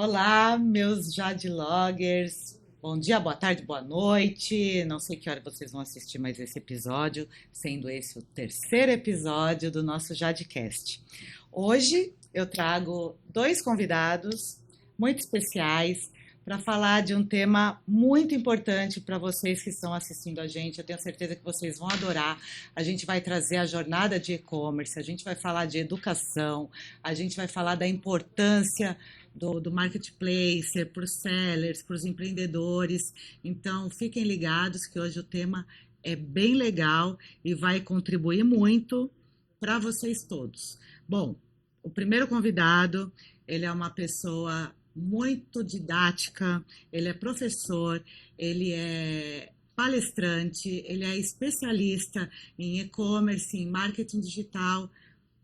Olá, meus Jadloggers. Bom dia, boa tarde, boa noite. Não sei que hora vocês vão assistir mais esse episódio, sendo esse o terceiro episódio do nosso Jadcast. Hoje eu trago dois convidados muito especiais para falar de um tema muito importante para vocês que estão assistindo a gente. Eu tenho certeza que vocês vão adorar. A gente vai trazer a jornada de e-commerce, a gente vai falar de educação, a gente vai falar da importância do marketplace para os sellers, para os empreendedores. Então, fiquem ligados que hoje o tema é bem legal e vai contribuir muito para vocês todos. Bom, o primeiro convidado, ele é uma pessoa muito didática, ele é professor, ele é palestrante, ele é especialista em e-commerce, em marketing digital.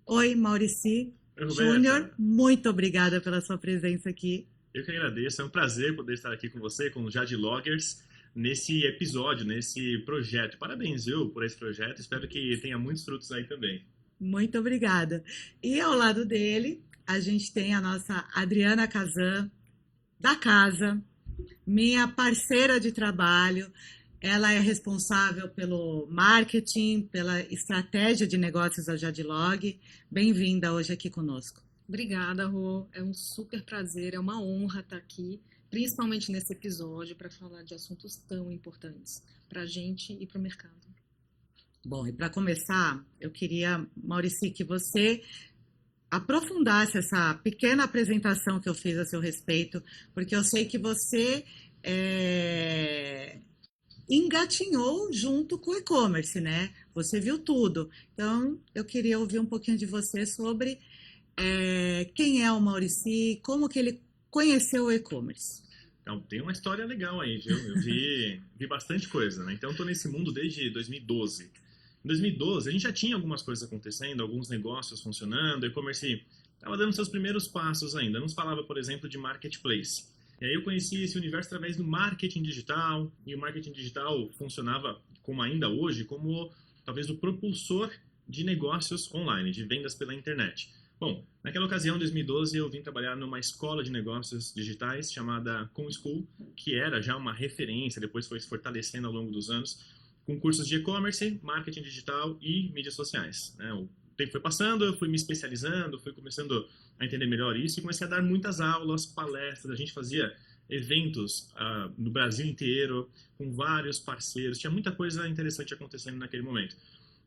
Oi, Maurici Oi, Júnior, Roberta. muito obrigada pela sua presença aqui. Eu que agradeço. É um prazer poder estar aqui com você, com os Jadloggers, nesse episódio, nesse projeto. Parabéns, viu, por esse projeto. Espero que tenha muitos frutos aí também. Muito obrigada. E ao lado dele, a gente tem a nossa Adriana Kazan, da casa, minha parceira de trabalho. Ela é responsável pelo marketing, pela estratégia de negócios da Jadlog. Bem-vinda hoje aqui conosco. Obrigada, Rô. É um super prazer, é uma honra estar aqui, principalmente nesse episódio, para falar de assuntos tão importantes para a gente e para o mercado. Bom, e para começar, eu queria, Maurici, que você aprofundasse essa pequena apresentação que eu fiz a seu respeito, porque eu sei que você engatinhou junto com o e-commerce, né? Você viu tudo. Então, eu queria ouvir um pouquinho de você sobre quem é o Maurici, como que ele conheceu o e-commerce. Então, tem uma história legal aí, viu? Eu vi bastante coisa, né? Então, eu estou nesse mundo desde 2012. Em 2012, a gente já tinha algumas coisas acontecendo, alguns negócios funcionando, o e-commerce estava dando seus primeiros passos ainda. Não se falava, por exemplo, de marketplace. E aí eu conheci esse universo através do marketing digital, e o marketing digital funcionava, como ainda hoje, como talvez o propulsor de negócios online, de vendas pela internet. Bom, naquela ocasião, em 2012, eu vim trabalhar numa escola de negócios digitais chamada ComSchool, que era já uma referência, depois foi se fortalecendo ao longo dos anos, com cursos de e-commerce, marketing digital e mídias sociais, né? O tempo foi passando, eu fui me especializando, fui começando a entender melhor isso e comecei a dar muitas aulas, palestras, a gente fazia eventos no Brasil inteiro, com vários parceiros, tinha muita coisa interessante acontecendo naquele momento.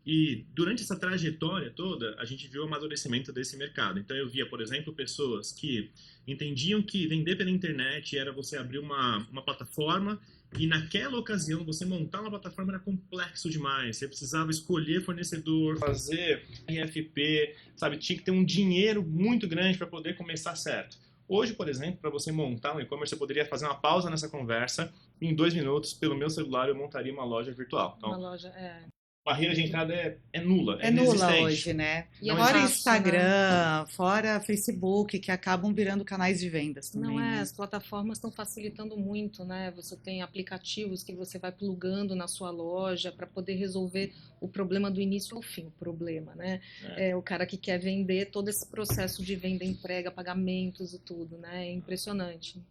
E durante essa trajetória toda, a gente viu o amadurecimento desse mercado. Então eu via, por exemplo, pessoas que entendiam que vender pela internet era você abrir uma plataforma e naquela ocasião você montar uma plataforma era complexo demais. Você precisava escolher fornecedor, fazer RFP, sabe? Tinha que ter um dinheiro muito grande para poder começar certo. Hoje, por exemplo, para você montar um e-commerce, você poderia fazer uma pausa nessa conversa e em 2 minutos, pelo meu celular, eu montaria uma loja virtual. Então, Uma loja, a barreira de entrada é nula, É nula inexistente. hoje, né? E é Fora fácil, Instagram, fora Facebook, que acabam virando canais de vendas também, Não é, né? as plataformas estão facilitando muito, né? Você tem aplicativos que você vai plugando na sua loja para poder resolver o problema do início ao fim, o problema, né? O cara que quer vender, todo esse processo de venda, entrega, pagamentos e tudo, né? É impressionante.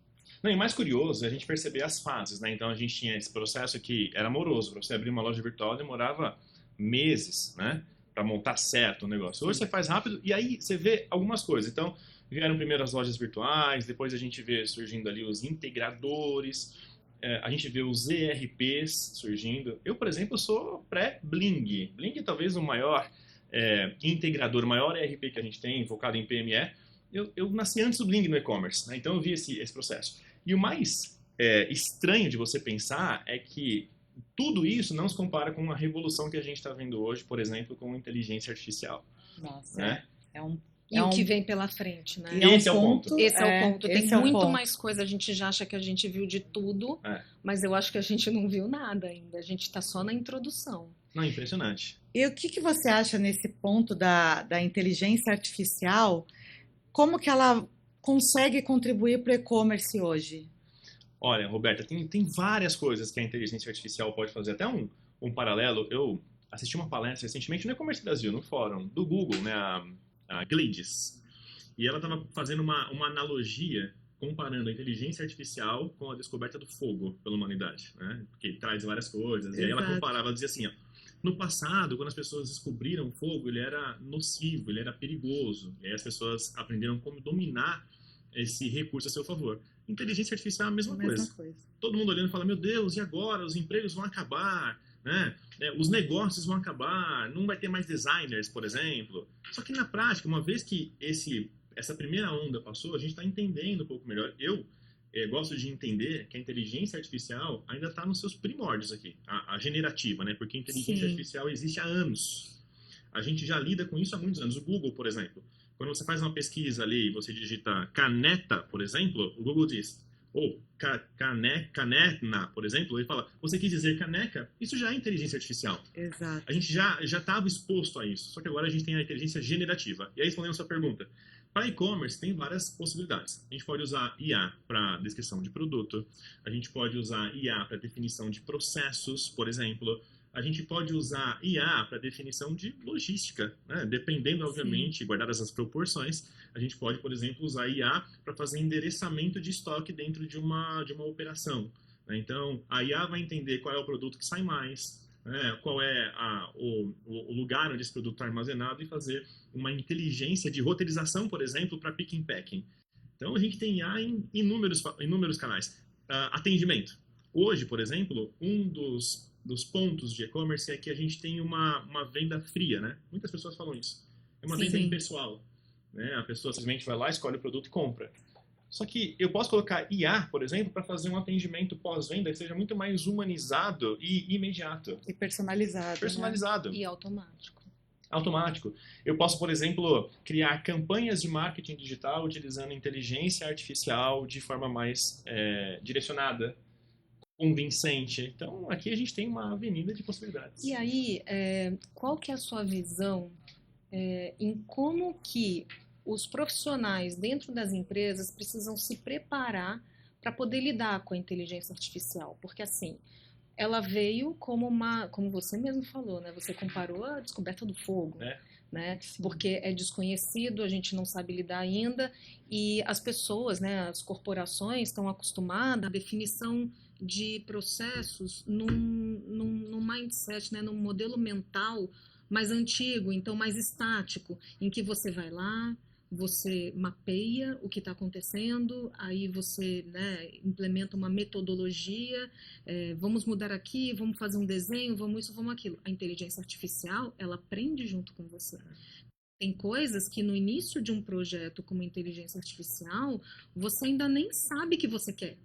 Não, e mais curioso é a gente perceber as fases, né? Então a gente tinha esse processo que era moroso. Para você abrir uma loja virtual demorava meses, né? Para montar certo o negócio. Hoje você faz rápido e aí você vê algumas coisas. Então vieram primeiro as lojas virtuais, depois a gente vê surgindo ali os integradores, a gente vê os ERPs surgindo. Eu, por exemplo, sou pré-Bling. Bling é talvez o maior integrador, o maior ERP que a gente tem, focado em PME. Eu nasci antes do Bling no e-commerce, né? Então eu vi esse processo. E o mais estranho de você pensar é que tudo isso não se compara com a revolução que a gente está vendo hoje, por exemplo, com inteligência artificial. Nossa, Né? E o que vem pela frente, né? E é um Esse é o ponto. Esse é o ponto. Tem esse é o muito ponto. mais coisa. A gente já acha que a gente viu de tudo, É. mas eu acho que a gente não viu nada ainda. A gente está só na introdução. Não, impressionante. E o que você acha nesse ponto da inteligência artificial? Como que ela consegue contribuir para o e-commerce hoje? Olha, Roberta, tem várias coisas que a inteligência artificial pode fazer. Até um paralelo, eu assisti uma palestra recentemente no E-Commerce Brasil, no fórum do Google, né, a Glides. E ela estava fazendo uma analogia comparando a inteligência artificial com a descoberta do fogo pela humanidade, né? Porque traz várias coisas. E aí ela Exato. comparava, ela dizia assim, ó, no passado, quando as pessoas descobriram o fogo, ele era nocivo, ele era perigoso. E aí as pessoas aprenderam como dominar esse recurso a seu favor. Inteligência artificial é a mesma coisa. Todo mundo olhando e fala, meu Deus, e agora? Os empregos vão acabar, né? Os negócios vão acabar, não vai ter mais designers, por exemplo. Só que na prática, uma vez que essa primeira onda passou, a gente está entendendo um pouco melhor. Eu gosto de entender que a inteligência artificial ainda está nos seus primórdios aqui, a generativa, né? Porque a inteligência artificial existe há anos. A gente já lida com isso há muitos anos. O Google, por exemplo, quando você faz uma pesquisa ali e você digita caneta, por exemplo, o Google diz, ou canetna, por exemplo, ele fala, você quis dizer caneca? Isso já é inteligência artificial. Exato. A gente já estava exposto a isso, só que agora a gente tem a inteligência generativa. E aí, respondendo a sua pergunta, para e-commerce tem várias possibilidades. A gente pode usar IA para descrição de produto, a gente pode usar IA para definição de processos, por exemplo, a gente pode usar IA para definição de logística, né? Dependendo, obviamente, guardadas as proporções, a gente pode, por exemplo, usar IA para fazer endereçamento de estoque dentro de uma operação, né? Então, a IA vai entender qual é o produto que sai mais, né? Qual é o lugar onde esse produto está armazenado e fazer uma inteligência de roteirização, por exemplo, para pick and packing. Então, a gente tem IA em inúmeros canais. Atendimento. Hoje, por exemplo, um dos pontos de e-commerce é que a gente tem uma venda fria, né? Muitas pessoas falam isso. É uma venda impessoal, né? A pessoa simplesmente vai lá, escolhe o produto e compra. Só que eu posso colocar IA, por exemplo, para fazer um atendimento pós-venda que seja muito mais humanizado e imediato. E personalizado. Personalizado. Né? E automático. Automático. Eu posso, por exemplo, criar campanhas de marketing digital utilizando inteligência artificial de forma mais direcionada, convincente. Então, aqui a gente tem uma avenida de possibilidades. E aí, qual que é a sua visão em como que os profissionais dentro das empresas precisam se preparar para poder lidar com a inteligência artificial? Porque, assim, ela veio como como você mesmo falou, né? Você comparou a descoberta do fogo, né? Porque é desconhecido, a gente não sabe lidar ainda, e as pessoas, né, as corporações estão acostumadas à definição de processos num mindset, né, num modelo mental mais antigo, então mais estático, em que você vai lá, você mapeia o que está acontecendo, aí você, né, implementa uma metodologia, vamos mudar aqui, vamos fazer um desenho, vamos isso, vamos aquilo. A inteligência artificial, ela aprende junto com você. Tem coisas que no início de um projeto como inteligência artificial, você ainda nem sabe que você quer.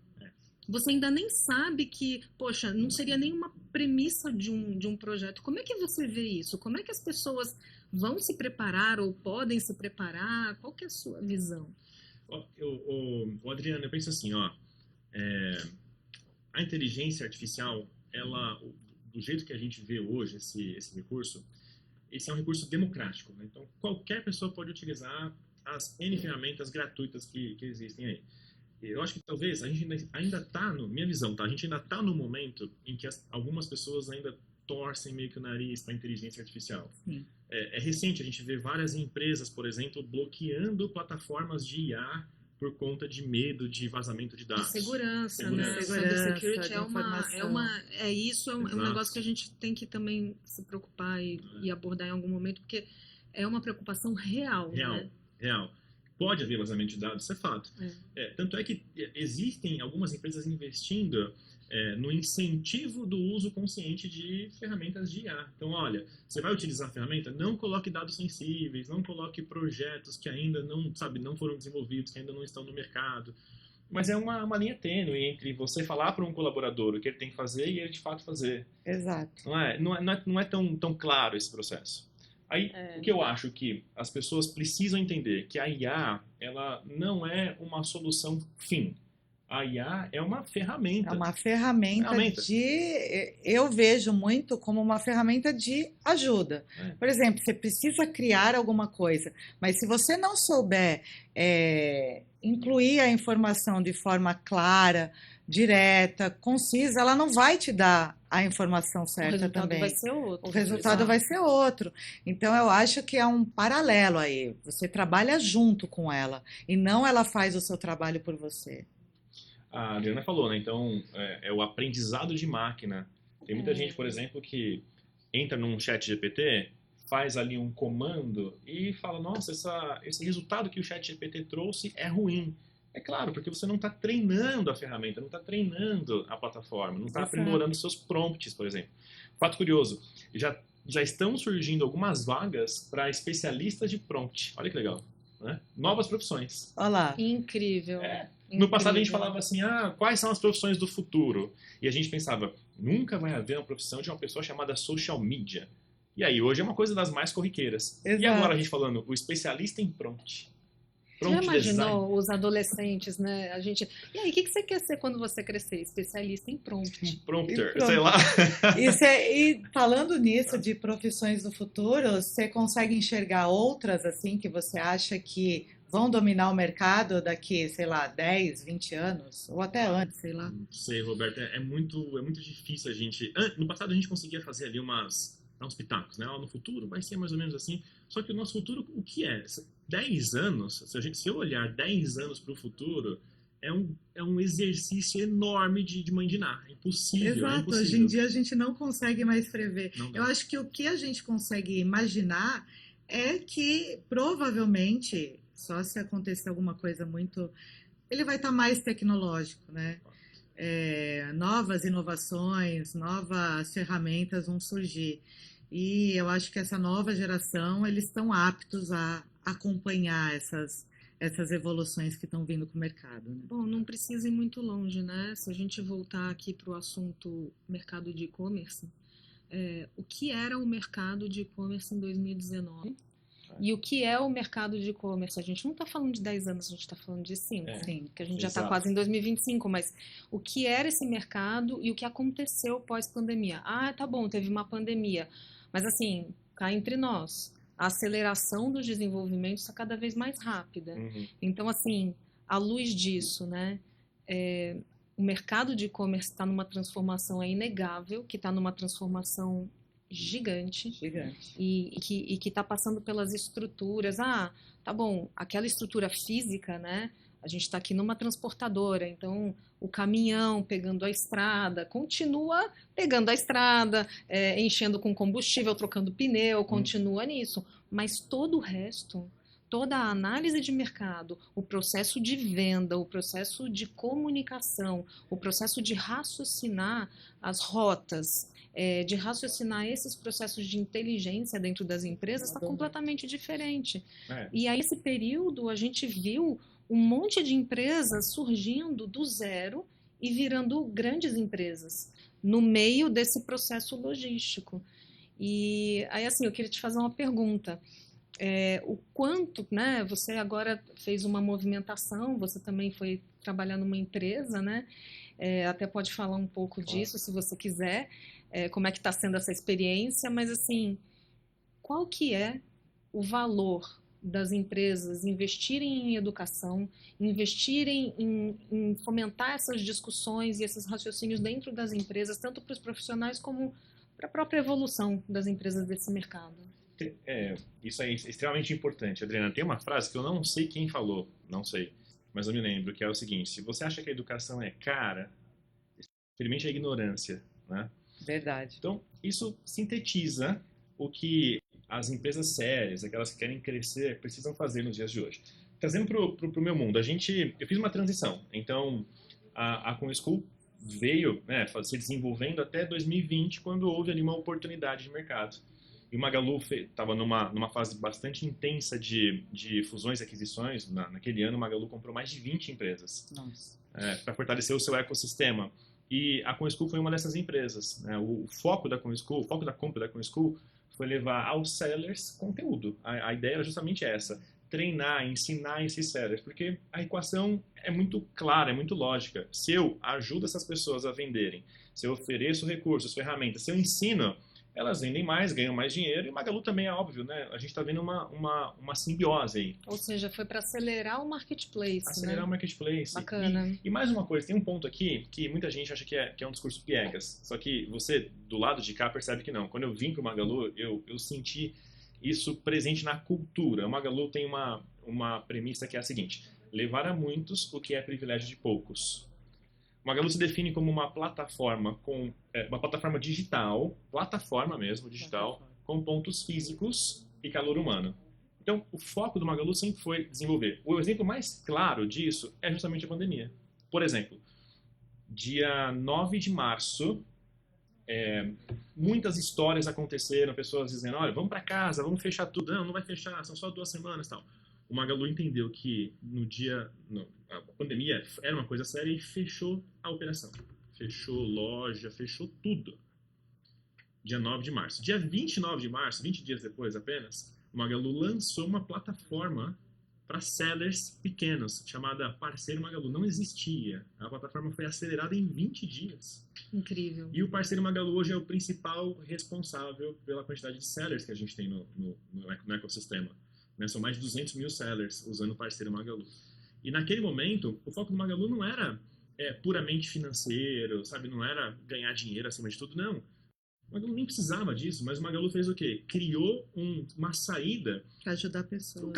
Você ainda nem sabe que, poxa, não seria nenhuma premissa de um projeto. Como é que você vê isso? Como é que as pessoas vão se preparar ou podem se preparar? Qual que é a sua visão? Adriana, eu penso assim, a inteligência artificial, ela, do jeito que a gente vê hoje esse recurso, esse é um recurso democrático, né? Então, qualquer pessoa pode utilizar as N ferramentas gratuitas que existem aí. Eu acho que talvez a gente ainda está, minha visão, tá? A gente ainda está no momento em que algumas pessoas ainda torcem meio que o nariz para a inteligência artificial. É recente a gente vê várias empresas, por exemplo, bloqueando plataformas de IA por conta de medo de vazamento de dados. Segurança, né? Cybersecurity é um negócio que a gente tem que também se preocupar e abordar em algum momento, porque é uma preocupação real. Real. Pode haver vazamento de dados, isso é fato. Tanto é que existem algumas empresas investindo no incentivo do uso consciente de ferramentas de IA. Então, olha, você vai utilizar a ferramenta, não coloque dados sensíveis, não coloque projetos que ainda não foram desenvolvidos, que ainda não estão no mercado. Mas é uma linha tênue entre você falar para um colaborador o que ele tem que fazer e ele de fato fazer. Exato. Não é tão claro esse processo. Aí, o que eu acho que as pessoas precisam entender que a IA, ela não é uma solução fim. A IA é uma ferramenta. É uma ferramenta. Eu vejo muito como uma ferramenta de ajuda. Por exemplo, você precisa criar alguma coisa, mas se você não souber incluir a informação de forma clara, direta, concisa, ela não vai te dar a informação O certa resultado também. vai ser outro. O resultado Exato. vai ser outro. Então, eu acho que é um paralelo aí. Você trabalha junto com ela e não ela faz o seu trabalho por você. A Adriana falou, né? Então, é o aprendizado de máquina. Tem muita gente, por exemplo, que entra num chat GPT, faz ali um comando e fala, nossa, esse resultado que o chat GPT trouxe é ruim. É claro, porque você não está treinando a ferramenta, não está treinando a plataforma, não está Exato. aprimorando seus prompts, por exemplo. Fato curioso, já estão surgindo algumas vagas para especialistas de prompt. Olha que legal, né? Novas profissões. Olha lá. Incrível. No passado a gente Incrível. falava assim, quais são as profissões do futuro? E a gente pensava, nunca vai haver uma profissão de uma pessoa chamada social media. E aí, hoje é uma coisa das mais corriqueiras. Exato. E agora a gente falando, o especialista em prompt. Você já Prompt imaginou design. os adolescentes, né? A gente. E aí, o que você quer ser quando você crescer? Especialista em prompt. Prompter, E pronto. sei lá. E falando nisso de profissões do futuro, você consegue enxergar outras assim que você acha que vão dominar o mercado daqui, sei lá, 10, 20 anos? Ou até antes, sei lá. Não sei, Roberto, é muito difícil a gente... No passado a gente conseguia fazer ali uns pitacos, né? No futuro vai ser mais ou menos assim. Só que o nosso futuro, o que é? 10 anos, se eu olhar 10 anos para o futuro, é um exercício enorme de mandinar. É impossível, é Exato, impossível. hoje em dia a gente não consegue mais prever. Não dá. Eu acho que o que a gente consegue imaginar é que provavelmente, só se acontecer alguma coisa muito. Ele vai estar mais tecnológico, né? Novas inovações, novas ferramentas vão surgir. E eu acho que essa nova geração, eles estão aptos a acompanhar essas evoluções que estão vindo com o mercado, né? Bom, não precisa ir muito longe, né? Se a gente voltar aqui para o assunto mercado de e-commerce, o que era o mercado de e-commerce em 2019 e o que é o mercado de e-commerce? A gente não está falando de 10 anos, a gente está falando de 5, Sim. que a gente já está Exato. quase em 2025, mas o que era esse mercado e o que aconteceu pós-pandemia? Tá bom, teve uma pandemia, mas assim, cá entre nós, a aceleração dos desenvolvimentos está cada vez mais rápida. Uhum. Então, assim, à luz disso, né, o mercado de e-commerce está numa transformação, é inegável que está numa transformação gigante Gigante. e que está passando pelas estruturas. Tá bom, aquela estrutura física, né? A gente está aqui numa transportadora, então o caminhão pegando a estrada, continua pegando a estrada, enchendo com combustível, trocando pneu, continua nisso. Mas todo o resto, toda a análise de mercado, o processo de venda, o processo de comunicação, o processo de raciocinar as rotas, de raciocinar esses processos de inteligência dentro das empresas está completamente diferente. E aí, esse período, a gente viu um monte de empresas surgindo do zero e virando grandes empresas no meio desse processo logístico. E aí, assim, eu queria te fazer uma pergunta. O quanto, né, você agora fez uma movimentação, você também foi trabalhar numa empresa, né? Até pode falar um pouco disso, se você quiser, como é que está sendo essa experiência, mas assim, qual que é o valor das empresas investirem em educação, investirem em fomentar essas discussões e esses raciocínios dentro das empresas, tanto para os profissionais como para a própria evolução das empresas desse mercado? Isso é extremamente importante, Adriana. Tem uma frase que eu não sei quem falou, não sei, mas eu me lembro, que é o seguinte: se você acha que a educação é cara, experimente a ignorância, né? Verdade. Então, isso sintetiza o que as empresas sérias, aquelas que querem crescer, precisam fazer nos dias de hoje. Trazendo para o meu mundo, eu fiz uma transição. Então, a ComSchool veio, né, se desenvolvendo até 2020, quando houve ali uma oportunidade de mercado. E o Magalu estava numa fase bastante intensa de fusões e aquisições. Naquele ano, o Magalu comprou mais de 20 empresas para fortalecer o seu ecossistema. E a ComSchool foi uma dessas empresas, né? O foco da ComSchool, o foco da compra da ComSchool foi levar aos sellers conteúdo. A ideia era justamente essa: treinar, ensinar esses sellers, porque a equação é muito clara, é muito lógica. Se eu ajudo essas pessoas a venderem, se eu ofereço recursos, ferramentas, se eu ensino, elas vendem mais, ganham mais dinheiro, e o Magalu também é óbvio, né? A gente está vendo uma simbiose aí. Ou seja, foi para acelerar o marketplace, Acelerar né? o marketplace. Bacana. E mais uma coisa, tem um ponto aqui que muita gente acha que é um discurso piegas. Só que você, do lado de cá, percebe que não. Quando eu vim para o Magalu, eu senti isso presente na cultura. O Magalu tem uma premissa que é a seguinte: levar a muitos o que é privilégio de poucos. O Magalu se define como uma plataforma uma plataforma digital, plataforma mesmo, digital, com pontos físicos e calor humano. Então, o foco do Magalu sempre foi desenvolver. O exemplo mais claro disso é justamente a pandemia. Por exemplo, dia 9 de março, muitas histórias aconteceram, pessoas dizendo, olha, vamos para casa, vamos fechar tudo. Não, não vai fechar, são só 2 semanas e tal. O Magalu entendeu que a pandemia era uma coisa séria e fechou a operação. Fechou loja, fechou tudo. Dia 9 de março. Dia 29 de março, 20 dias depois apenas, o Magalu lançou uma plataforma para sellers pequenos, chamada Parceiro Magalu. Não existia. A plataforma foi acelerada em 20 dias. Incrível. E o Parceiro Magalu hoje é o principal responsável pela quantidade de sellers que a gente tem no ecossistema. São mais de 200 mil sellers usando o Parceiro Magalu. E naquele momento, o foco do Magalu não era puramente financeiro, sabe? Não era ganhar dinheiro acima de tudo, não. O Magalu nem precisava disso, mas o Magalu fez o quê? Criou uma saída Para ajudar pessoas. O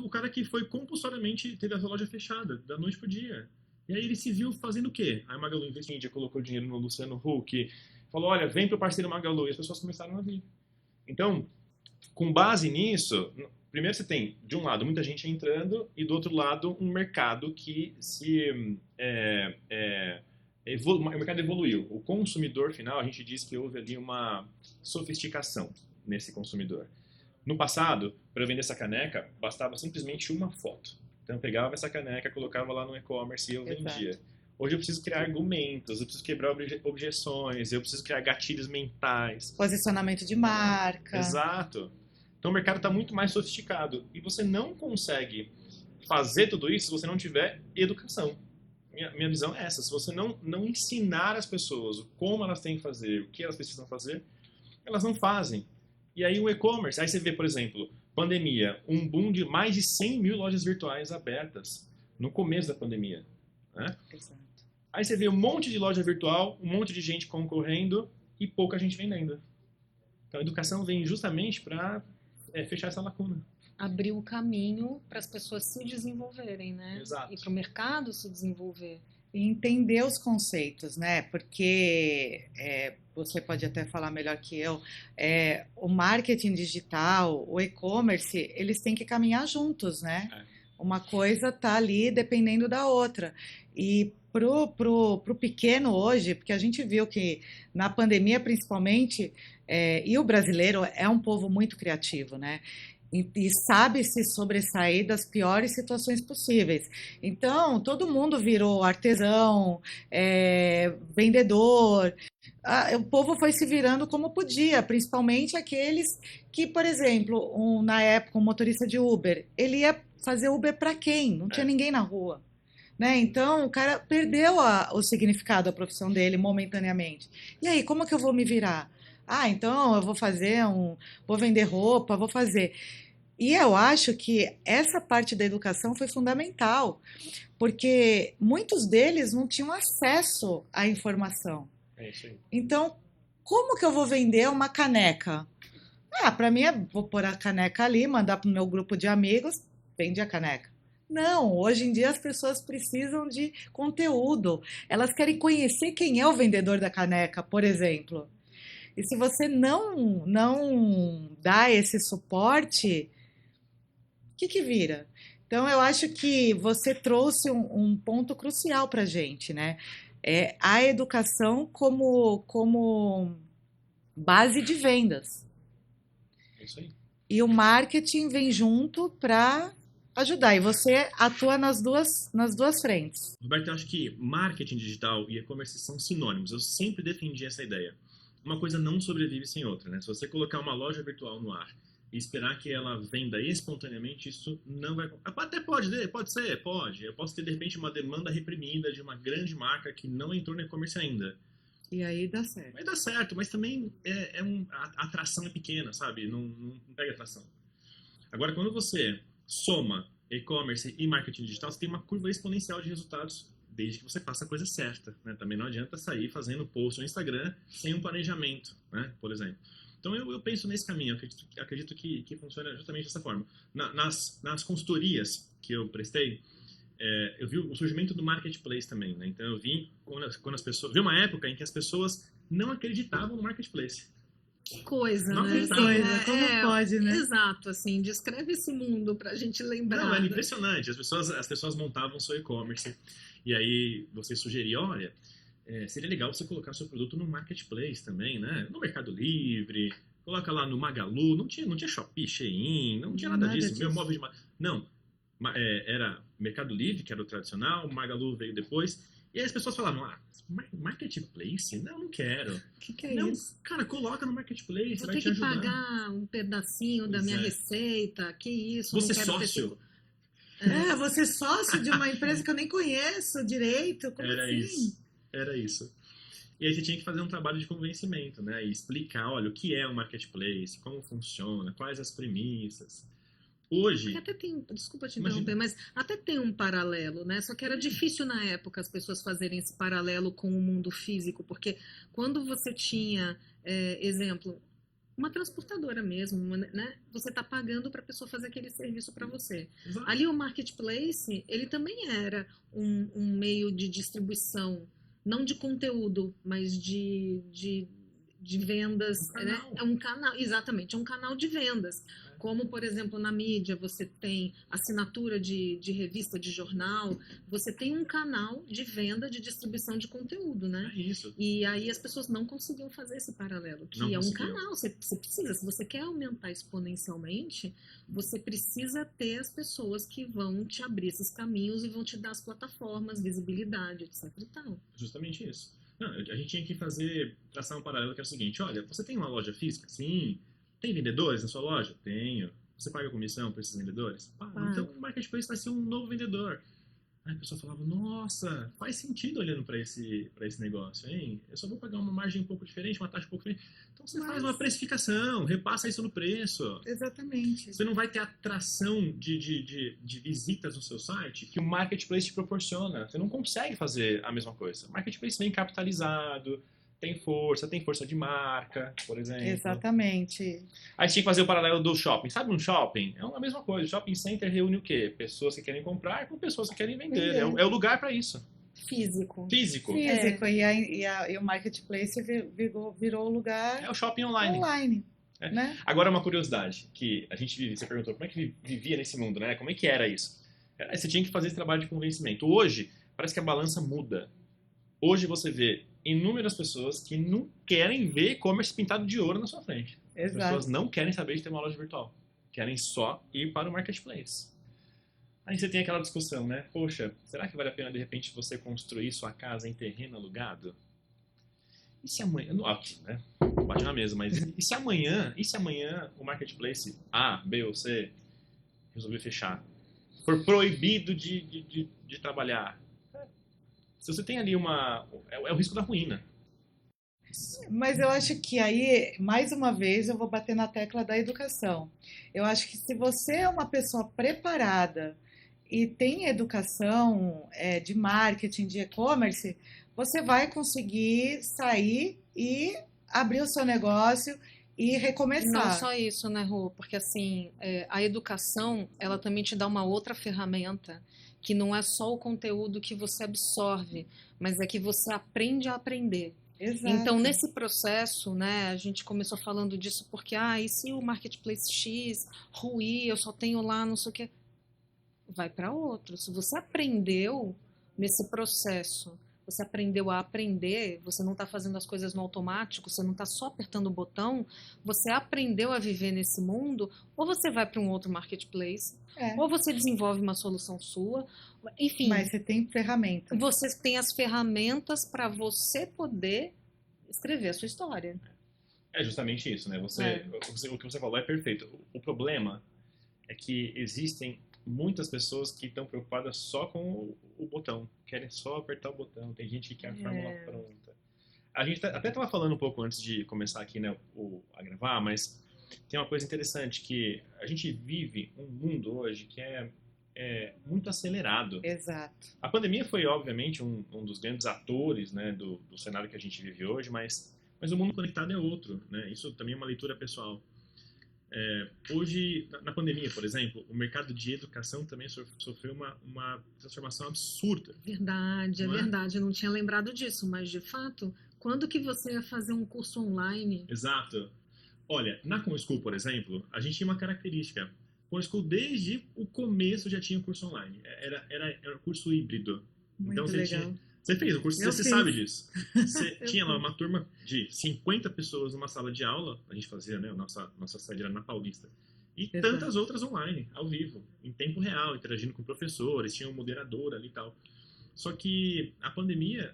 cara que foi compulsoriamente, teve a sua loja fechada, da noite pro dia. E aí ele se viu fazendo o quê? Aí o Magalu investiu, colocou dinheiro no Luciano Huck, falou, olha, vem pro Parceiro Magalu. E as pessoas começaram a vir. Então, com base nisso, primeiro você tem, de um lado, muita gente entrando e do outro lado, um mercado que o mercado evoluiu. O consumidor final, a gente diz que houve ali uma sofisticação nesse consumidor. No passado, para eu vender essa caneca, bastava simplesmente uma foto. Então eu pegava essa caneca, colocava lá no e-commerce e eu vendia. Exato. Hoje eu preciso criar argumentos, eu preciso quebrar objeções, eu preciso criar gatilhos mentais. Posicionamento de marca. Exato. Então o mercado está muito mais sofisticado. E você não consegue fazer tudo isso se você não tiver educação. Minha visão é essa. Se você não ensinar as pessoas como elas têm que fazer, o que elas precisam fazer, elas não fazem. E aí o e-commerce, aí você vê, por exemplo, pandemia, um boom de mais de 100 mil lojas virtuais abertas no começo da pandemia. Né? Exato. Aí você vê um monte de loja virtual, um monte de gente concorrendo e pouca gente vendendo. Então a educação vem justamente para fechar essa lacuna. Abrir o caminho para as pessoas se desenvolverem, né? Exato. E para o mercado se desenvolver. E entender os conceitos, né? Porque você pode até falar melhor que eu, o marketing digital, o e-commerce, eles têm que caminhar juntos, né? Uma coisa tá ali dependendo da outra. E pro pequeno hoje, porque a gente viu que na pandemia principalmente, e o brasileiro é um povo muito criativo, né? E sabe se sobressair das piores situações possíveis. Então, todo mundo virou artesão, vendedor. O povo foi se virando como podia, principalmente aqueles que, por exemplo, na época, um motorista de Uber, ele ia fazer Uber para quem? Não tinha ninguém na rua. Né? Então, o cara perdeu o significado da profissão dele momentaneamente. E aí, como é que eu vou me virar? Então eu vou vender roupa, vou fazer. E eu acho que essa parte da educação foi fundamental, porque muitos deles não tinham acesso à informação. É isso aí. Então, como que eu vou vender uma caneca? Para mim, vou pôr a caneca ali, mandar para o meu grupo de amigos, vende a caneca. Não, hoje em dia as pessoas precisam de conteúdo. Elas querem conhecer quem é o vendedor da caneca, por exemplo. E se você não dá esse suporte, o que vira? Então, eu acho que você trouxe um ponto crucial para a gente, né? A educação como base de vendas. É isso aí. E o marketing vem junto para ajudar. E você atua nas duas frentes. Roberto, eu acho que marketing digital e e-commerce são sinônimos. Eu sempre defendi essa ideia. Uma coisa não sobrevive sem outra, né? Se você colocar uma loja virtual no ar e esperar que ela venda espontaneamente, isso não vai... Até pode ser. Eu posso ter, de repente, uma demanda reprimida de uma grande marca que não entrou no e-commerce ainda. E aí dá certo. Vai dar certo, mas também a atração é pequena, sabe? Não pega atração. Agora, quando você soma e-commerce e marketing digital, você tem uma curva exponencial de resultados desde que você faça a coisa certa, né? Também não adianta sair fazendo post no Instagram sem um planejamento, né? Por exemplo. Então eu penso nesse caminho, acredito que funciona justamente dessa forma. Nas consultorias que eu prestei, eu vi o surgimento do marketplace também, né? Então eu vi quando as pessoas, vi uma época em que as pessoas não acreditavam no marketplace. Que coisa, Não né? acreditava. Como pode, né? Exato, assim, descreve esse mundo pra gente lembrar. Não, era impressionante. As pessoas montavam seu e-commerce e aí você sugeria, olha, seria legal você colocar seu produto no marketplace também, né? No Mercado Livre, coloca lá no Magalu, não tinha Shopee, Shein, não tinha nada disso. Meu móvel de... Não, era Mercado Livre, que era o tradicional, o Magalu veio depois, e aí as pessoas falavam, marketplace? Não quero. O que é Não, isso? cara, coloca no marketplace, Vou vai ter te que ajudar. pagar um pedacinho da Pois minha é. receita, que isso? Você não quero ter sócio. Você é sócio de uma empresa que eu nem conheço direito. Como Era assim? isso. Era isso. E aí você tinha que fazer um trabalho de convencimento, né? E explicar, olha, o que é um marketplace, como funciona, quais as premissas. Hoje, Porque até tem, desculpa te Imagina. interromper, mas até tem um paralelo, né? Só que era difícil na época as pessoas fazerem esse paralelo com o mundo físico, porque quando você tinha, exemplo, uma transportadora mesmo, né? Você está pagando para a pessoa fazer aquele serviço para você. exato. Ali o marketplace, ele também era um meio de distribuição, não de conteúdo, mas de vendas, Um né? canal. É um canal, exatamente, é um canal de vendas. Como, por exemplo, na mídia, você tem assinatura de revista, de jornal, você tem um canal de venda, de distribuição de conteúdo, né? É isso. E aí as pessoas não conseguiam fazer esse paralelo, que Não é um conseguiam. canal. Você precisa, se você quer aumentar exponencialmente, você precisa ter as pessoas que vão te abrir esses caminhos e vão te dar as plataformas, visibilidade, etc e tal. Justamente isso. Não, a gente tinha que traçar um paralelo que é o seguinte, olha, você tem uma loja física? Sim. Tem vendedores na sua loja? Tenho. Você paga comissão para esses vendedores? Então o marketplace vai ser um novo vendedor. Aí a pessoa falava, nossa, faz sentido olhando para esse negócio, hein? Eu só vou pagar uma margem um pouco diferente, uma taxa um pouco diferente. Então você faz uma precificação, repassa isso no preço. Exatamente. Você não vai ter atração de visitas no seu site que o marketplace te proporciona. Você não consegue fazer a mesma coisa. O marketplace vem capitalizado, tem força de marca, por exemplo. Exatamente. Aí tinha que fazer o paralelo do shopping. Sabe um shopping? É a mesma coisa. O shopping center reúne o quê? Pessoas que querem comprar com pessoas que querem vender. É o lugar para isso. Físico. Físico. Físico. E o marketplace virou o lugar É o shopping online. né? Agora uma curiosidade, que a gente vive, você perguntou como é que vivia nesse mundo, né? Como é que era isso? Você tinha que fazer esse trabalho de convencimento. Hoje, parece que a balança muda. Hoje você vê inúmeras pessoas que não querem ver e-commerce pintado de ouro na sua frente. As pessoas não querem saber de ter uma loja virtual. Querem só ir para o marketplace. Aí você tem aquela discussão, né? Poxa, será que vale a pena de repente você construir sua casa em terreno alugado? E se amanhã... né? Bate na mesa, mas e se amanhã o marketplace A, B ou C resolver fechar? For proibido de trabalhar? Se você tem ali é o risco da ruína. Mas eu acho que aí, mais uma vez, eu vou bater na tecla da educação. Eu acho que se você é uma pessoa preparada e tem educação de marketing, de e-commerce, você vai conseguir sair e abrir o seu negócio e recomeçar. Não só isso, né, Rô? Porque assim, a educação, ela também te dá uma outra ferramenta, que não é só o conteúdo que você absorve, mas é que você aprende a aprender. Exato. Então, nesse processo, né, a gente começou falando disso porque, e se o Marketplace X ruir, eu só tenho lá não sei o quê. Vai para outro. Se você aprendeu nesse processo, você aprendeu a aprender, você não está fazendo as coisas no automático, você não está só apertando o botão, você aprendeu a viver nesse mundo, ou você vai para um outro marketplace, ou você desenvolve uma solução sua, enfim. Mas você tem ferramentas. Você tem as ferramentas para você poder escrever a sua história. É justamente isso, né? O que você falou é perfeito. O problema é que existem muitas pessoas que estão preocupadas só com o botão, querem só apertar o botão. Tem gente que quer a fórmula pronta. a gente até estava falando um pouco antes de começar aqui, né, a gravar, mas tem uma coisa interessante que a gente vive um mundo hoje que é muito acelerado. Exato. A pandemia foi, obviamente, um dos grandes atores, né, do cenário que a gente vive hoje, mas o mundo conectado é outro, né? Isso também é uma leitura pessoal. Hoje, na pandemia, por exemplo, o mercado de educação também sofreu uma transformação absurda. Verdade, é Não é? verdade. Eu não tinha lembrado disso, mas de fato, quando que você ia fazer um curso online? Exato. Olha, na ComSchool, por exemplo, a gente tinha uma característica. ComSchool, desde o começo, já tinha curso online. Era curso híbrido. Muito Então, legal. você fez o curso, Eu você fiz. sabe disso. Você Eu tinha lá fiz. uma turma de 50 pessoas numa sala de aula, a gente fazia, né? Nossa sede era na Paulista. E Exato. tantas outras online, ao vivo, em tempo real, interagindo com professores, tinha um moderador ali e tal. Só que a pandemia,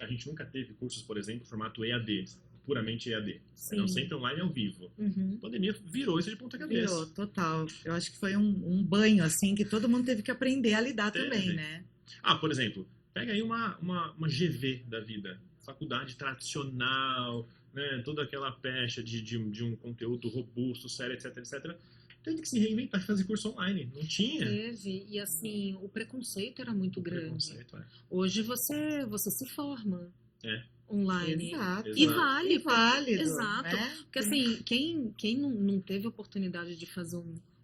a gente nunca teve cursos, por exemplo, formato EAD, puramente EAD. Eram Sim. sempre online ao vivo. Uhum. A pandemia virou isso de ponta cabeça. Virou, total. Eu acho que foi um banho, assim, que todo mundo teve que aprender a lidar também, Teve. né? Por exemplo, pega aí uma GV da vida, faculdade tradicional, né, toda aquela pecha de um conteúdo robusto, sério, etc, etc. Teve que se reinventar e fazer curso online. Não tinha. Teve. E assim, o preconceito era muito grande. Preconceito, Hoje você se forma É. online. Exato. E vale. E válido, Exato. né? Porque assim, quem não teve oportunidade de fazer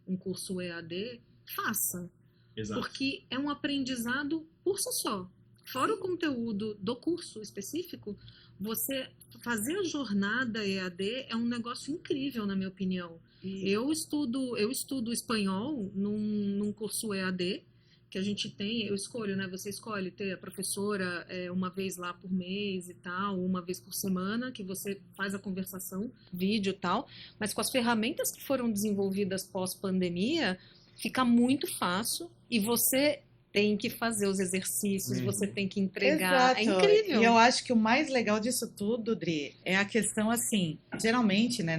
um curso EAD, faça. Exato. Porque é um aprendizado por si só. Fora o conteúdo do curso específico, você fazer a jornada EAD é um negócio incrível, na minha opinião. Eu estudo espanhol num curso EAD que a gente tem, eu escolho, né? Você escolhe ter a professora uma vez lá por mês e tal, uma vez por semana, que você faz a conversação, vídeo e tal, mas com as ferramentas que foram desenvolvidas pós-pandemia, fica muito fácil e você tem que fazer os exercícios, você tem que entregar. Exato. É incrível. E eu acho que o mais legal disso tudo, Dri, é a questão assim, geralmente, né,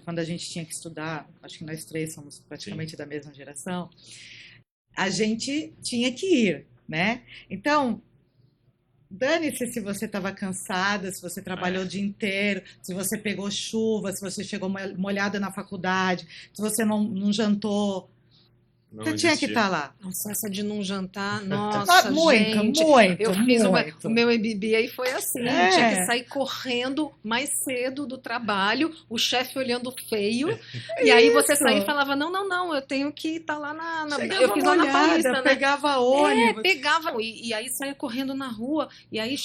quando a gente tinha que estudar, acho que nós três somos praticamente da mesma geração, a gente tinha que ir, né? Então, dane-se se você estava cansada, se você trabalhou o dia inteiro, se você pegou chuva, se você chegou molhada na faculdade, se você não jantou. Não Você tinha que existia. estar lá. Nossa, essa de não jantar, nossa, Muito, gente. muito, Eu fiz muito. o meu MBA foi assim, É. tinha que sair correndo mais cedo do trabalho, o chefe olhando feio, e aí você Isso. saía e falava, não, eu tenho que estar lá Chegava eu fiz lá na molhada, Paulista, né? pegava ônibus. Pegava, e aí saía correndo na rua, e aí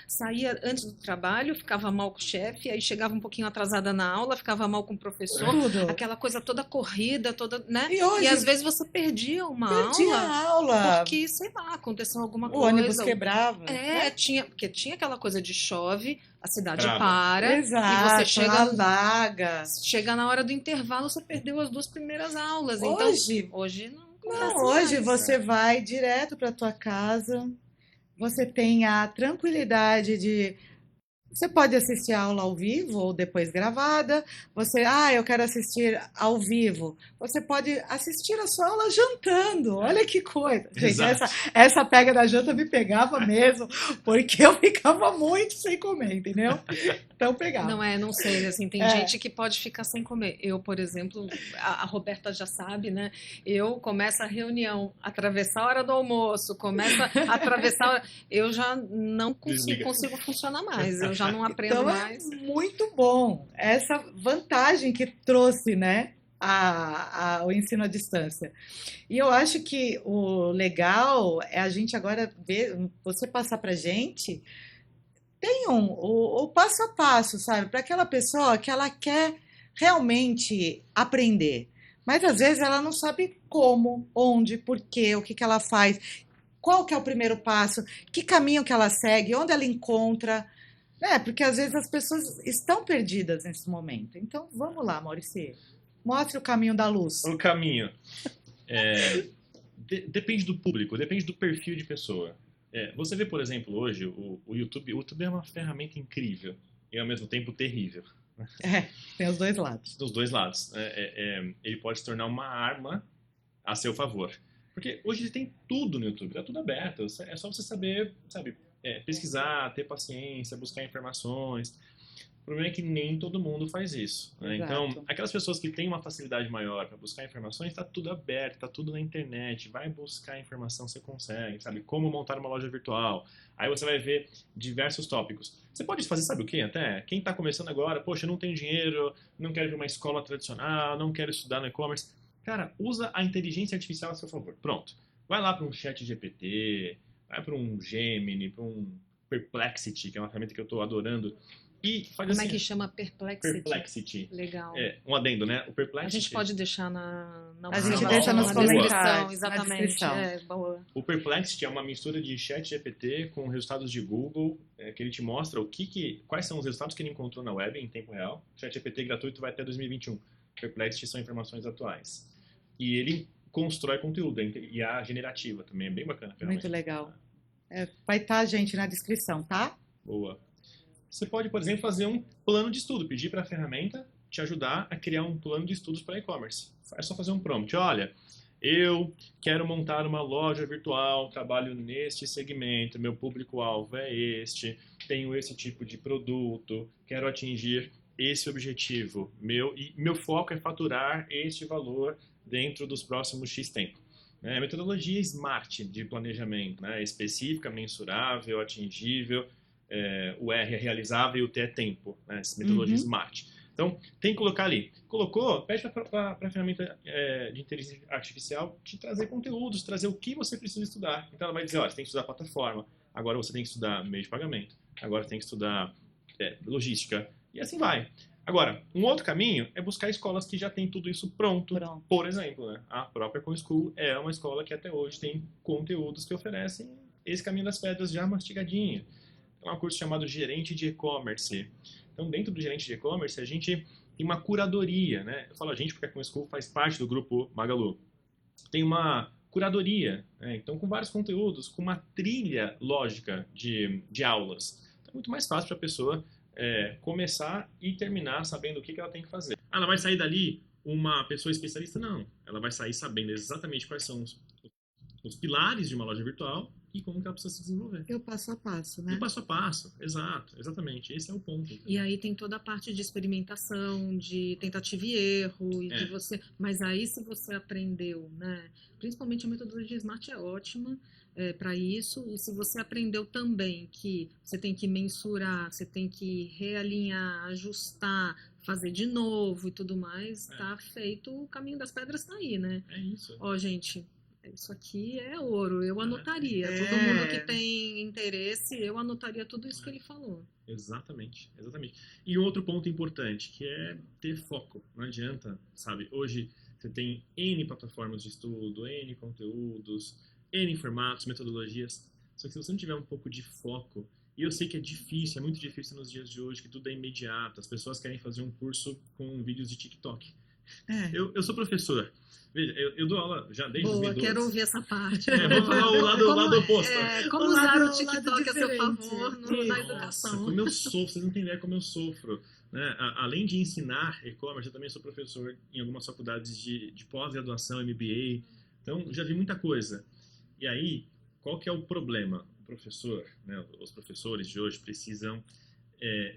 saía antes do trabalho, ficava mal com o chefe, aí chegava um pouquinho atrasada na aula, ficava mal com o professor, Tudo. aquela coisa toda corrida, toda, né? E hoje E às vezes você perdia uma perdi aula a aula. porque, sei lá, aconteceu alguma O coisa. ônibus quebrava. né? Porque tinha aquela coisa de chove, a cidade Trava. para, Exato, e você alaga. chega na hora do intervalo, você perdeu as 2 primeiras aulas. Hoje, Então, hoje não não, acontece hoje mais. você vai direto para tua casa, você tem a tranquilidade de. Você pode assistir a aula ao vivo ou depois gravada. Eu quero assistir ao vivo. Você pode assistir a sua aula jantando. Olha que coisa. Gente, Exato. essa pega da janta me pegava mesmo, porque eu ficava muito sem comer, entendeu? Então pegava. Não sei, assim, tem É. gente que pode ficar sem comer. Eu, por exemplo, a Roberta já sabe, né? Eu começo a reunião, atravessar a hora do almoço, começa a atravessar a hora... Eu já não consigo funcionar mais, eu já não aprendo Então mais. é muito bom essa vantagem que trouxe, né, o ensino à distância. E eu acho que o legal é a gente agora ver, você passar para gente, tem o passo a passo, sabe, para aquela pessoa que ela quer realmente aprender, mas às vezes ela não sabe como, onde, por quê, o que ela faz, qual que é o primeiro passo, que caminho que ela segue, onde ela encontra. Porque às vezes as pessoas estão perdidas nesse momento. Então, vamos lá, Maurício. Mostre o caminho da luz. O caminho. Depende do público, depende do perfil de pessoa. Você vê, por exemplo, hoje, o YouTube. O YouTube é uma ferramenta incrível e, ao mesmo tempo, terrível. Tem os dois lados. Dos dois lados. Ele pode se tornar uma arma a seu favor. Porque hoje tem tudo no YouTube, tá tudo aberto. É só você saber, sabe, pesquisar, ter paciência, buscar informações. O problema é que nem todo mundo faz isso, né? Exato. Então, aquelas pessoas que têm uma facilidade maior para buscar informações, está tudo aberto, está tudo na internet. Vai buscar informação, você consegue, sabe? Como montar uma loja virtual. Aí você vai ver diversos tópicos. Você pode fazer, sabe o quê? Até quem está começando agora, poxa, eu não tenho dinheiro, não quero ir para uma escola tradicional, não quero estudar no e-commerce. Cara, usa a inteligência artificial a seu favor. Pronto. Vai lá para um chat GPT, vai para um Gemini, para um Perplexity, que é uma ferramenta que eu estou adorando. E faz Como assim, é que chama Perplexity? Perplexity. Legal. Um adendo, né? O A Perplexity. gente pode deixar na A gente Ah, deixa nos na comentários, descrição, na exatamente. descrição. Boa. O Perplexity é uma mistura de chat GPT com resultados de Google, que ele te mostra quais são os resultados que ele encontrou na web em tempo real. O chat GPT gratuito vai até 2021. Perplexity são informações atuais. E ele constrói conteúdo, e a generativa também é bem bacana. A ferramenta. Muito legal. Vai estar, gente, na descrição, tá? Boa. Você pode, por exemplo, fazer um plano de estudo, pedir para a ferramenta te ajudar a criar um plano de estudos para e-commerce. É só fazer um prompt. Olha, eu quero montar uma loja virtual, trabalho neste segmento, meu público-alvo é este, tenho esse tipo de produto, quero atingir esse objetivo. Meu foco é faturar este valor dentro dos próximos X tempo. A metodologia SMART de planejamento, né? Específica, mensurável, atingível, o R é realizável e o T é tempo, né? Essa metodologia SMART. Então, tem que colocar ali. Colocou, pede para a ferramenta de inteligência artificial te trazer conteúdos, trazer o que você precisa estudar. Então, ela vai dizer, olha, você tem que estudar plataforma, agora você tem que estudar meio de pagamento, agora você tem que estudar logística, e assim vai. Agora, um outro caminho é buscar escolas que já têm tudo isso pronto. Por exemplo, né? A própria ComSchool é uma escola que até hoje tem conteúdos que oferecem esse caminho das pedras já mastigadinho. É um curso chamado Gerente de E-Commerce. Então, dentro do Gerente de E-Commerce, a gente tem uma curadoria, né? Eu falo a gente porque a ComSchool faz parte do grupo Magalu. Tem uma curadoria, né? Então, com vários conteúdos, com uma trilha lógica de aulas. Então, é muito mais fácil para a pessoa começar e terminar sabendo o que ela tem que fazer. Ela vai sair dali uma pessoa especialista? Não. Ela vai sair sabendo exatamente quais são os pilares de uma loja virtual e como que ela precisa se desenvolver. E o passo a passo, né? E o passo a passo, exato, exatamente. Esse é o ponto. E aí tem toda a parte de experimentação, de tentativa e erro, e de você. Mas aí se você aprendeu, né? Principalmente a metodologia SMART é ótima para isso. E se você aprendeu também que você tem que mensurar, você tem que realinhar, ajustar, fazer de novo e tudo mais, tá feito, o caminho das pedras tá aí, né? É isso. Ó, gente, isso aqui é ouro, eu anotaria. Todo mundo que tem interesse, eu anotaria tudo isso que ele falou. Exatamente, exatamente. E outro ponto importante, que é ter foco. Não adianta, sabe? Hoje você tem N plataformas de estudo, N conteúdos, N formatos, metodologias. Só que se você não tiver um pouco de foco, e eu sei que é difícil, é muito difícil nos dias de hoje, que tudo é imediato. As pessoas querem fazer um curso com vídeos de TikTok. Eu sou professor. Veja, eu dou aula já desde 2012. Quero ouvir essa parte. Vou falar o lado oposto. Como usar o TikTok a seu favor na educação. Como eu sofro, vocês não têm ideia como eu sofro. Né? Além de ensinar e-commerce, eu também sou professor em algumas faculdades de pós-graduação, MBA. Então, já vi muita coisa. E aí, qual que é o problema? O professor, né, os professores de hoje precisam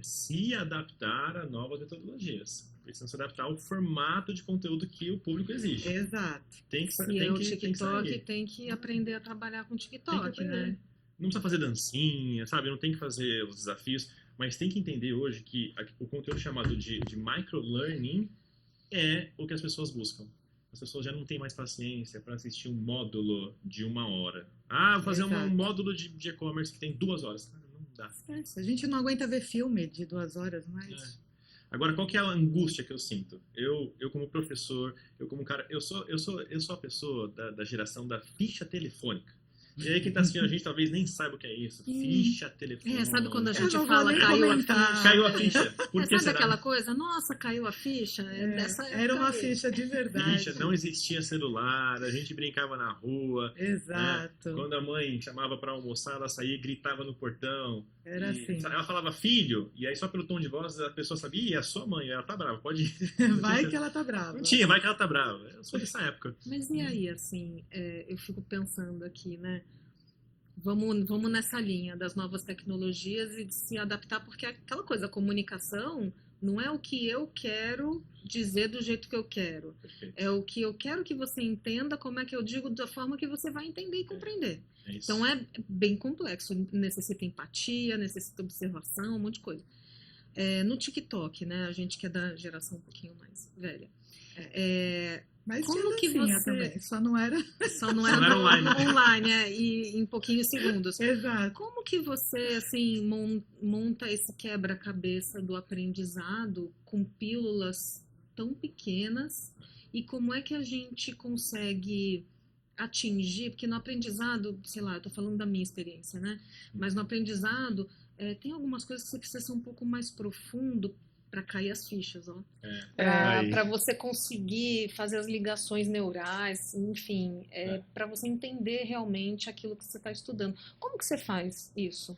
se adaptar a novas metodologias. Precisam se adaptar ao formato de conteúdo que o público exige. Exato. O TikTok tem que aprender a trabalhar com o TikTok, né? Não precisa fazer dancinha, sabe? Não tem que fazer os desafios, mas tem que entender hoje que o conteúdo chamado de microlearning é o que as pessoas buscam. As pessoas já não têm mais paciência para assistir um módulo de 1 hora. Vou fazer um módulo de e-commerce que tem 2 horas. Cara, não dá. A gente não aguenta ver filme de 2 horas mais. Agora, qual que é a angústia que eu sinto? Eu como professor, eu como cara, eu sou a pessoa da geração da ficha telefônica. E aí quem tá assistindo a gente talvez nem saiba o que é isso. Ficha telefônica. Sabe quando a gente fala caiu a ficha? Caiu a ficha. Por que sabe aquela coisa? Nossa, caiu a ficha? Era uma ficha de verdade. Ficha, não existia celular, a gente brincava na rua. Exato. Né? Quando a mãe chamava para almoçar, ela saía e gritava no portão. Era assim. Ela falava filho, e aí só pelo tom de voz a pessoa sabia, é a sua mãe, ela tá brava, pode ir. Vai que ela tá brava. Não tinha, vai que ela tá brava. Eu sou dessa época. Mas e aí, assim, eu fico pensando aqui, né? Vamos nessa linha das novas tecnologias e de se adaptar, porque aquela coisa, a comunicação não é o que eu quero dizer do jeito que eu quero. Perfeito. É o que eu quero que você entenda, como é que eu digo, da forma que você vai entender e compreender. É isso. Então é bem complexo, necessita empatia, necessita observação, um monte de coisa. No TikTok, né? A gente que é da geração um pouquinho mais velha. Mas Como tinha que dancinha você- também, só não era... Só não Só era, não era online. online, e em pouquinhos segundos. Exato. Como que você, assim, monta esse quebra-cabeça do aprendizado com pílulas tão pequenas e como é que a gente consegue atingir, porque no aprendizado, sei lá, eu tô falando da minha experiência, né? Mas no aprendizado, tem algumas coisas que você precisa ser um pouco mais profundo para cair as fichas, ó. Aí. Para você conseguir fazer as ligações neurais, enfim, para você entender realmente aquilo que você está estudando. Como que você faz isso?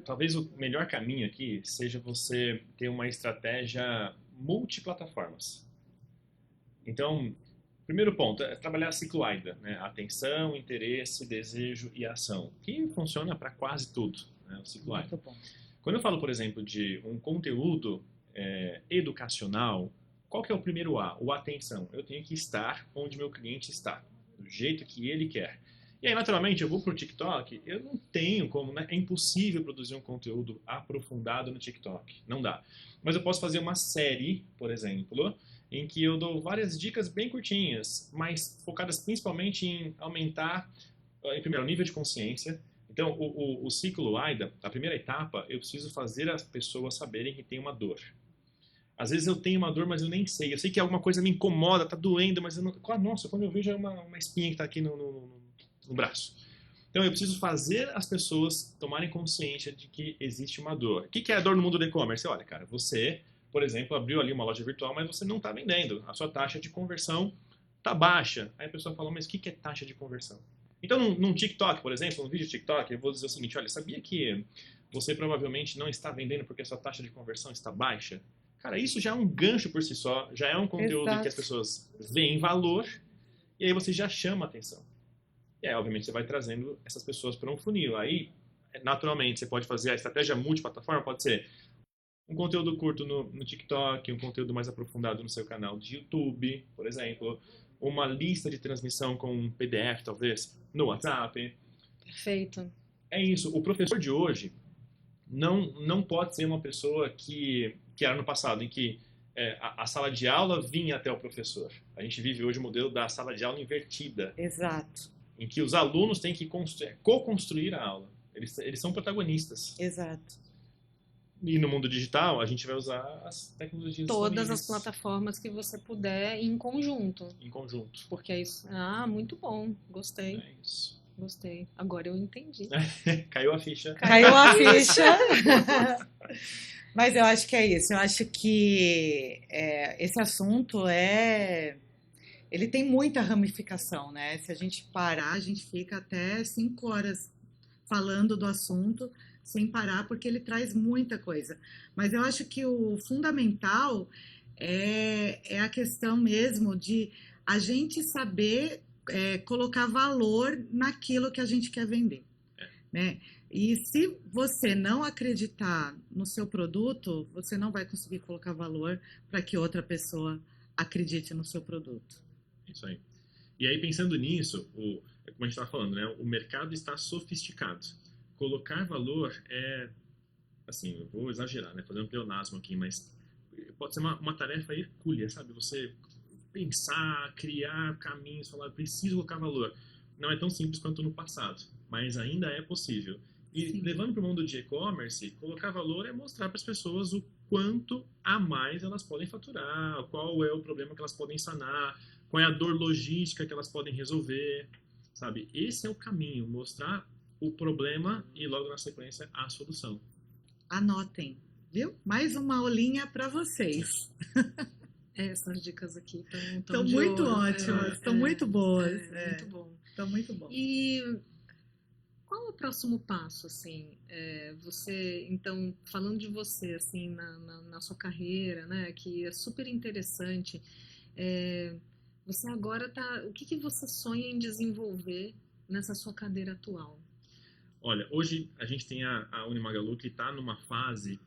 Talvez o melhor caminho aqui seja você ter uma estratégia multiplataformas. Então, primeiro ponto é trabalhar a ciclo AIDA, né? Atenção, interesse, desejo e ação, que funciona para quase tudo, né? O ciclo AIDA. Muito bom. Quando eu falo, por exemplo, de um conteúdo educacional, qual que é o primeiro A? O atenção. Eu tenho que estar onde meu cliente está, do jeito que ele quer. E aí, naturalmente, eu vou para o TikTok, eu não tenho como, né? É impossível produzir um conteúdo aprofundado no TikTok. Não dá. Mas eu posso fazer uma série, por exemplo, em que eu dou várias dicas bem curtinhas, mas focadas principalmente em aumentar, em primeiro, o nível de consciência. Então, o ciclo AIDA, a primeira etapa, eu preciso fazer as pessoas saberem que tem uma dor. Às vezes eu tenho uma dor, mas eu nem sei. Eu sei que alguma coisa me incomoda, tá doendo, mas eu não... Nossa, quando eu vejo é uma espinha que está aqui no braço. Então, eu preciso fazer as pessoas tomarem consciência de que existe uma dor. O que é a dor no mundo do e-commerce? Olha, cara, você, por exemplo, abriu ali uma loja virtual, mas você não está vendendo. A sua taxa de conversão está baixa. Aí a pessoa fala, mas o que é taxa de conversão? Então, num TikTok, por exemplo, num vídeo de TikTok, eu vou dizer o seguinte, olha, sabia que você provavelmente não está vendendo porque a sua taxa de conversão está baixa? Cara, isso já é um gancho por si só, já é um conteúdo Exato. que as pessoas veem valor, e aí você já chama a atenção. E aí, obviamente, você vai trazendo essas pessoas para um funil. Aí, naturalmente, você pode fazer a estratégia multiplataforma, pode ser um conteúdo curto no TikTok, um conteúdo mais aprofundado no seu canal de YouTube, por exemplo, uma lista de transmissão com um PDF, talvez, no WhatsApp. Perfeito. É isso. O professor de hoje não pode ser uma pessoa que era no passado, em que a sala de aula vinha até o professor. A gente vive hoje o modelo da sala de aula invertida. Exato. Em que os alunos têm que co-construir a aula. Eles são protagonistas. Exato. E no mundo digital, a gente vai usar as tecnologias Todas as disponíveis plataformas que você puder em conjunto. em conjunto. Porque é isso. Muito bom. Gostei. É isso. Gostei. Agora eu entendi. Caiu a ficha. Caiu a ficha. Mas eu acho que é isso. Eu acho que esse assunto ele tem muita ramificação, né? Se a gente parar, a gente fica até 5 horas falando do assunto sem parar, porque ele traz muita coisa. Mas eu acho que o fundamental é a questão mesmo de a gente saber colocar valor naquilo que a gente quer vender, né? E se você não acreditar no seu produto, você não vai conseguir colocar valor para que outra pessoa acredite no seu produto. Isso aí. E aí, pensando nisso, como a gente estava falando, né? O mercado está sofisticado. Colocar valor assim, eu vou exagerar, né? Fazendo um pleonasmo aqui, mas pode ser uma tarefa hercúlea, sabe? Você pensar, criar caminhos, falar, eu preciso colocar valor. Não é tão simples quanto no passado, mas ainda é possível. E Sim. levando para o mundo de e-commerce, colocar valor é mostrar para as pessoas o quanto a mais elas podem faturar, qual é o problema que elas podem sanar, qual é a dor logística que elas podem resolver, sabe? Esse é o caminho, mostrar o problema e logo na sequência a solução. Anotem, viu? Mais uma aulinha para vocês. Essas dicas aqui Estão de muito ouro. ótimas, estão muito boas. Muito bom. Estão muito bom. E qual é o próximo passo, assim? Você, então, falando de você, assim, na sua carreira, né, que é super interessante, você agora o que você sonha em desenvolver nessa sua cadeira atual? Olha, hoje a gente tem a Unimagalu que está numa fase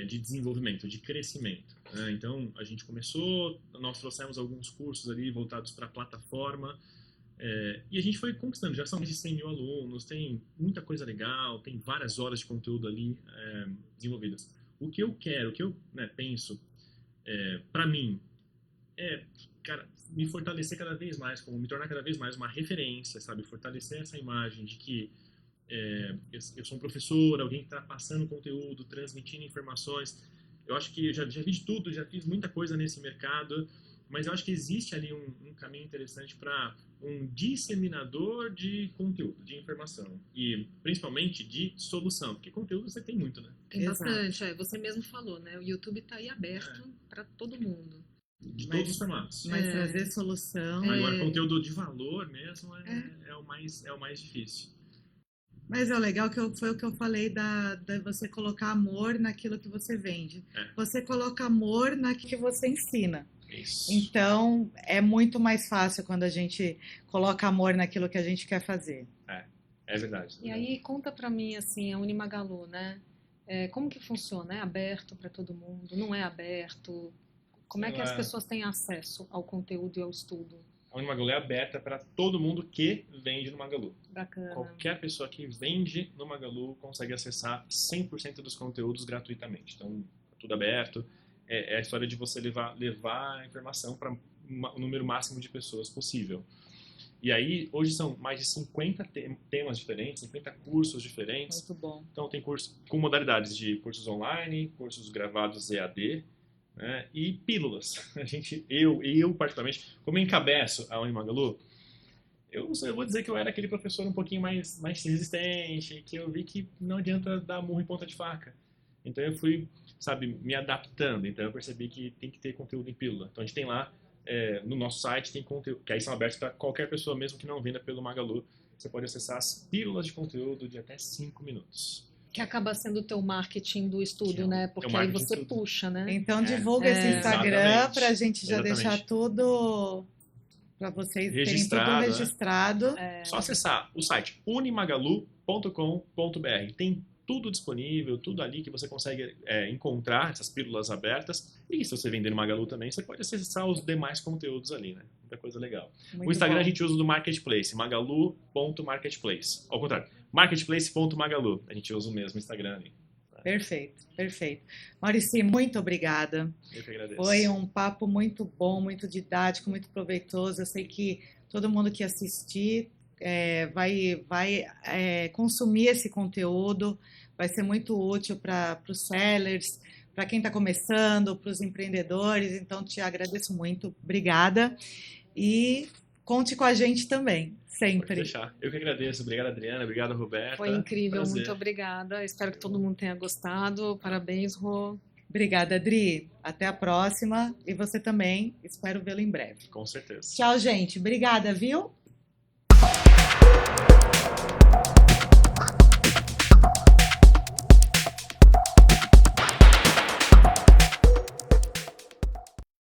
de desenvolvimento, de crescimento, né? Então, a gente começou, nós trouxemos alguns cursos ali voltados para a plataforma, e a gente foi conquistando, já são mais de 100 mil alunos, tem muita coisa legal, tem várias horas de conteúdo ali desenvolvidas. O que eu quero, o que eu penso, para mim, cara, me fortalecer cada vez mais, como me tornar cada vez mais uma referência, sabe? Fortalecer essa imagem de que eu sou um professor, alguém que está passando conteúdo, transmitindo informações. Eu acho que eu já vi de tudo, já fiz muita coisa nesse mercado, mas eu acho que existe ali um caminho interessante para um disseminador de conteúdo, de informação e principalmente de solução, porque conteúdo você tem muito, né? Tem Exato. bastante, você mesmo falou, né? O YouTube está aí aberto para todo mundo. De todos os formatos. Mas trazer solução. Agora, conteúdo de valor mesmo é o mais difícil. Mas é legal que foi o que eu falei da você colocar amor naquilo que você vende. Você coloca amor naquilo que você ensina. Isso. Então, é muito mais fácil quando a gente coloca amor naquilo que a gente quer fazer. É verdade. E aí, conta pra mim, assim, a Unimagalu, né? Como que funciona? É aberto para todo mundo? Não é aberto? Como é que as pessoas têm acesso ao conteúdo e ao estudo? A Unimagalu é aberta para todo mundo que vende no Magalu. Bacana. Qualquer pessoa que vende no Magalu consegue acessar 100% dos conteúdos gratuitamente. Então, é tudo aberto. É a história de você levar a informação para o número máximo de pessoas possível. E aí, hoje são mais de 50 temas diferentes, 50 cursos diferentes. Muito bom. Então, tem curso com modalidades de cursos online, cursos gravados EAD, né, e pílulas. Eu particularmente, como eu encabeço a Unimagalu, eu vou dizer que eu era aquele professor um pouquinho mais resistente, que eu vi que não adianta dar murro em ponta de faca. Então eu fui, me adaptando. Então eu percebi que tem que ter conteúdo em pílula. Então a gente tem lá, no nosso site, tem conteúdo, que aí são abertos para qualquer pessoa, mesmo que não venda pelo Magalu. Você pode acessar as pílulas de conteúdo de até 5 minutos. Que acaba sendo o teu marketing do estudo, né? Porque aí você puxa, né? Então divulga esse Instagram para a gente já deixar tudo para vocês terem tudo registrado. Só acessar o site unimagalu.com.br. Tem tudo disponível, tudo ali que você consegue encontrar essas pílulas abertas. E se você vender no Magalu também, você pode acessar os demais conteúdos ali, né? Muita coisa legal. O Instagram a gente usa do Marketplace, magalu.marketplace. Ao contrário, marketplace.magalu. A gente usa o mesmo Instagram ali. Perfeito, perfeito. Maurici, muito obrigada. Eu que agradeço. Foi um papo muito bom, muito didático, muito proveitoso. Eu sei que todo mundo que assistir vai consumir esse conteúdo, vai ser muito útil para os sellers, para quem está começando, para os empreendedores. Então, te agradeço muito. Obrigada. E conte com a gente também, sempre. Pode deixar. Eu que agradeço. Obrigado, Adriana. Obrigado, Roberta. Foi incrível. Prazer. Muito obrigada. Espero que todo mundo tenha gostado. Parabéns, Rô. Obrigada, Adri. Até a próxima. E você também. Espero vê-lo em breve. Com certeza. Tchau, gente. Obrigada, viu?